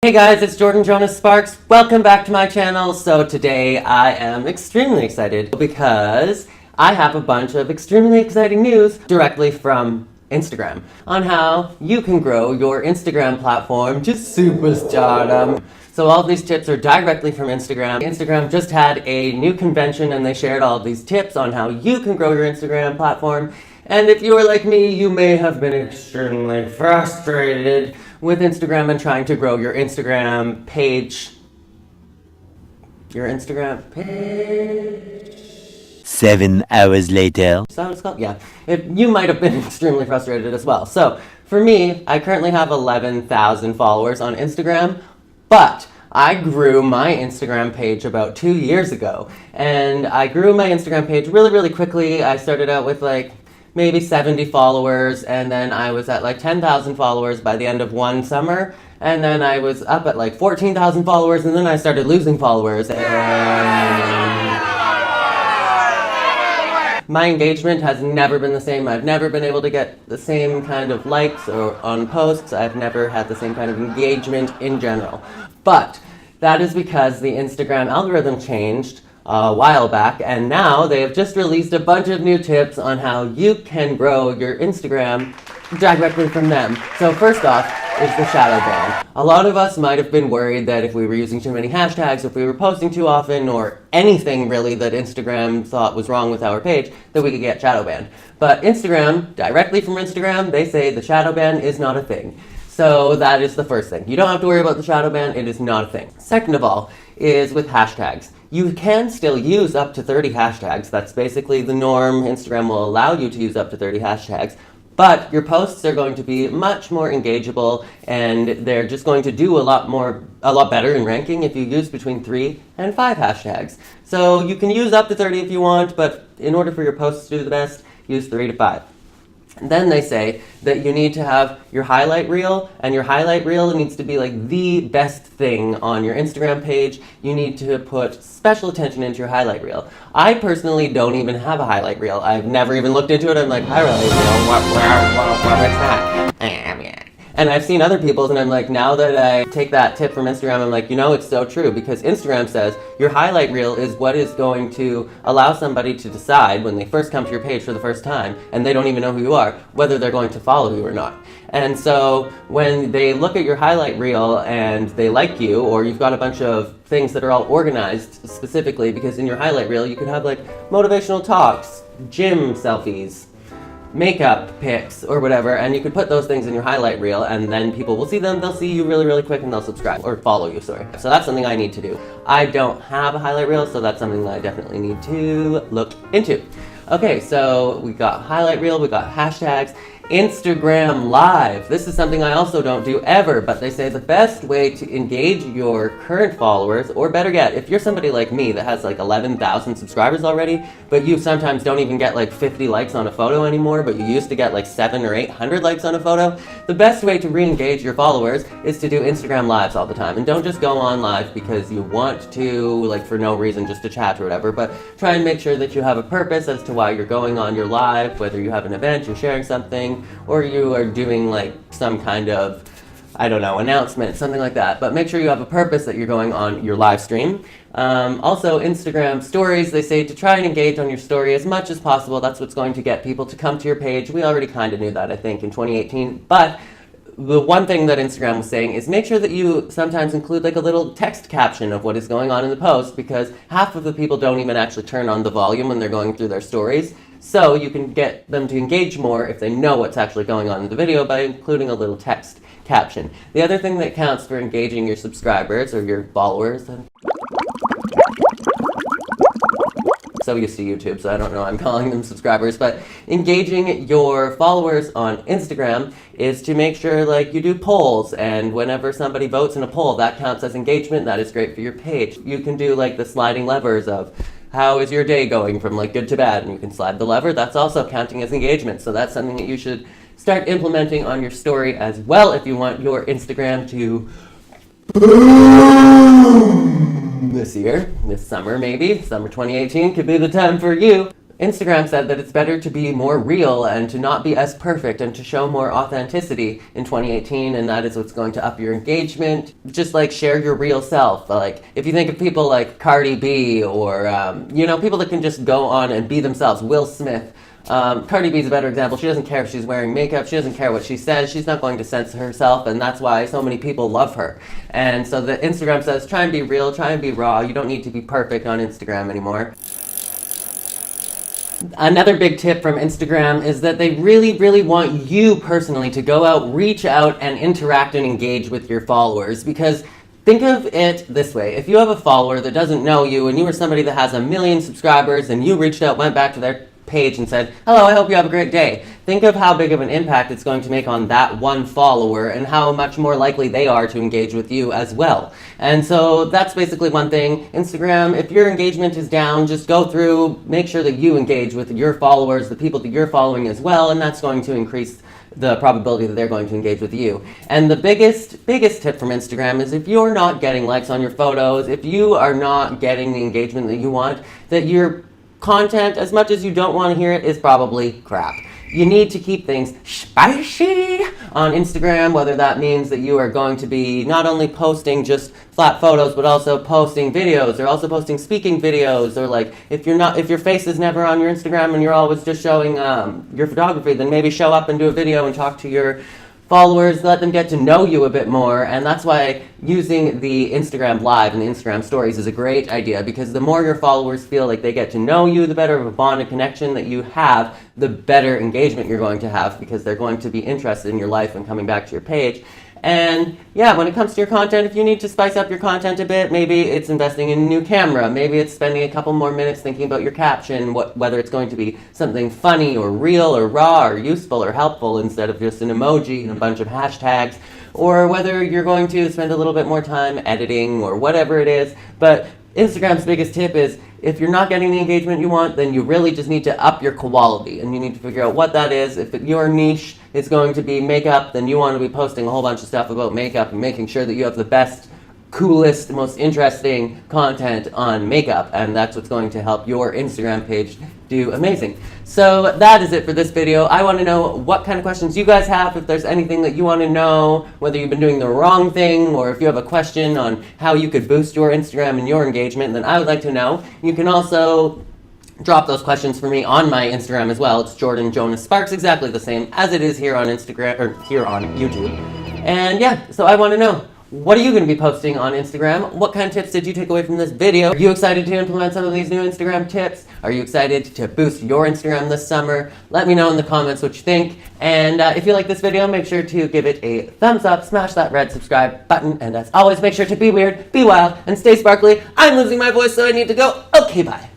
Hey guys, it's Jordan Jonas Sparks. Welcome back to my channel. So today I am extremely excited because I have a bunch of extremely exciting news directly from Instagram on how you can grow your Instagram platform to superstardom. So all of these tips are directly from Instagram. Instagram just had a new convention and they shared all of these tips on how you can grow your Instagram platform. And if you are like me, you may have been extremely frustrated with Instagram and trying to grow your Instagram page. 7 hours later. Is that what it's called? Yeah. You might have been extremely frustrated as well. So for me, I currently have 11,000 followers on Instagram, but I grew my Instagram page about 2 years ago. And I grew my Instagram page really, really quickly. I started out with maybe 70 followers, and then I was at 10,000 followers by the end of one summer, and then I was up at 14,000 followers, and then I started losing followers, and my engagement has never been the same. I've never been able to get the same kind of likes or on posts. I've never had the same kind of engagement in general. But that is because the Instagram algorithm changed a while back, and now they have just released a bunch of new tips on how you can grow your Instagram directly from them. So first off is the shadow ban. A lot of us might have been worried that if we were using too many hashtags, if we were posting too often, or anything really that Instagram thought was wrong with our page, that we could get shadow banned. But Instagram, directly from Instagram, they say the shadow ban is not a thing. So that is the first thing. You don't have to worry about the shadow ban, it is not a thing. Second of all is with hashtags. You can still use up to 30 hashtags. That's basically the norm. Instagram will allow you to use up to 30 hashtags. But your posts are going to be much more engageable, and they're just going to do a lot better in ranking if you use between 3 and 5 hashtags. So you can use up to 30 if you want, but in order for your posts to do the best, use 3 to 5. And then they say that you need to have your highlight reel, and your highlight reel needs to be the best thing on your Instagram page. You need to put special attention into your highlight reel. I personally don't even have a highlight reel. I've never even looked into it. I'm like, highlight reel, what's that? And I've seen other people's, and I'm like, now that I take that tip from Instagram, I'm like, it's so true, because Instagram says your highlight reel is what is going to allow somebody to decide when they first come to your page for the first time, and they don't even know who you are, whether they're going to follow you or not. And so when they look at your highlight reel and they like you, or you've got a bunch of things that are all organized specifically, because in your highlight reel you could have motivational talks, gym selfies, makeup pics, or whatever, and you could put those things in your highlight reel, and then people will see them, they'll see you really, really quick, and they'll subscribe, or follow you, sorry. So that's something I need to do. I don't have a highlight reel, so that's something that I definitely need to look into. Okay, so we got highlight reel, we got hashtags, Instagram Live. This is something I also don't do ever, but they say the best way to engage your current followers, or better yet, if you're somebody like me that has 11,000 subscribers already, but you sometimes don't even get 50 likes on a photo anymore, but you used to get 700 or 800 likes on a photo, the best way to re-engage your followers is to do Instagram Lives all the time. And don't just go on live because you want to, for no reason, just to chat or whatever, but try and make sure that you have a purpose as to why you're going on your live, whether you have an event, you're sharing something, or you are doing some kind of, announcement, something like that. But make sure you have a purpose that you're going on your live stream. Also, Instagram stories, they say to try and engage on your story as much as possible. That's what's going to get people to come to your page. We already kind of knew that, I think, in 2018. But the one thing that Instagram was saying is make sure that you sometimes include a little text caption of what is going on in the post, because half of the people don't even actually turn on the volume when they're going through their stories. So you can get them to engage more if they know what's actually going on in the video by including a little text caption. The other thing that counts for engaging your subscribers or your followers, so used to YouTube, so I don't know, I'm calling them subscribers, but engaging your followers on Instagram is to make sure you do polls, and whenever somebody votes in a poll, that counts as engagement. That is great for your page. You can do the sliding levers of how is your day going from good to bad, and you can slide the lever. That's also counting as engagement, so that's something that you should start implementing on your story as well if you want your Instagram to boom this year, this summer maybe. Summer 2018 could be the time for you. Instagram said that it's better to be more real and to not be as perfect and to show more authenticity in 2018, and that is what's going to up your engagement. Just like share your real self. Like if you think of people like Cardi B or people that can just go on and be themselves. Will Smith. Cardi B is a better example. She doesn't care if she's wearing makeup. She doesn't care what she says. She's not going to censor herself, and that's why so many people love her. And so the Instagram says, try and be real, try and be raw. You don't need to be perfect on Instagram anymore. Another big tip from Instagram is that they really, really want you personally to go out, reach out, and interact and engage with your followers. Because think of it this way. If you have a follower that doesn't know you and you were somebody that has 1 million subscribers and you reached out, went back to their page and said, hello, I hope you have a great day. Think of how big of an impact it's going to make on that one follower and how much more likely they are to engage with you as well. And so that's basically one thing. Instagram, if your engagement is down, just go through, make sure that you engage with your followers, the people that you're following as well, and that's going to increase the probability that they're going to engage with you. And the biggest tip from Instagram is if you're not getting likes on your photos, if you are not getting the engagement that you want, that your content, as much as you don't want to hear it, is probably crap. You need to keep things spicy on Instagram, whether that means that you are going to be not only posting just flat photos, but also posting videos, or also posting speaking videos, or like if your face is never on your Instagram and you're always just showing your photography, then maybe show up and do a video and talk to your followers, let them get to know you a bit more. And that's why using the Instagram Live and the Instagram Stories is a great idea, because the more your followers feel like they get to know you, the better of a bond and connection that you have, the better engagement you're going to have, because they're going to be interested in your life and coming back to your page. And yeah, when it comes to your content, if you need to spice up your content a bit, maybe it's investing in a new camera, maybe it's spending a couple more minutes thinking about your caption, whether it's going to be something funny or real or raw or useful or helpful instead of just an emoji and a bunch of hashtags, or whether you're going to spend a little bit more time editing or whatever it is. But Instagram's biggest tip is, if you're not getting the engagement you want, then you really just need to up your quality, and you need to figure out what that is. If your niche is going to be makeup, then you want to be posting a whole bunch of stuff about makeup and making sure that you have the best, coolest, most interesting content on makeup, and that's what's going to help your Instagram page do amazing. So that is it for this video. I want to know what kind of questions you guys have, if there's anything that you want to know, whether you've been doing the wrong thing, or if you have a question on how you could boost your Instagram and your engagement, then I would like to know. You can also drop those questions for me on my Instagram as well. It's Jordan Jonas Sparks, exactly the same as it is here on Instagram, or here on YouTube. And yeah, so I want to know, what are you going to be posting on Instagram? What kind of tips did you take away from this video? Are you excited to implement some of these new Instagram tips? Are you excited to boost your Instagram this summer? Let me know in the comments what you think. And if you like this video, make sure to give it a thumbs up, smash that red subscribe button, and as always, make sure to be weird, be wild, and stay sparkly. I'm losing my voice, so I need to go. Okay, bye.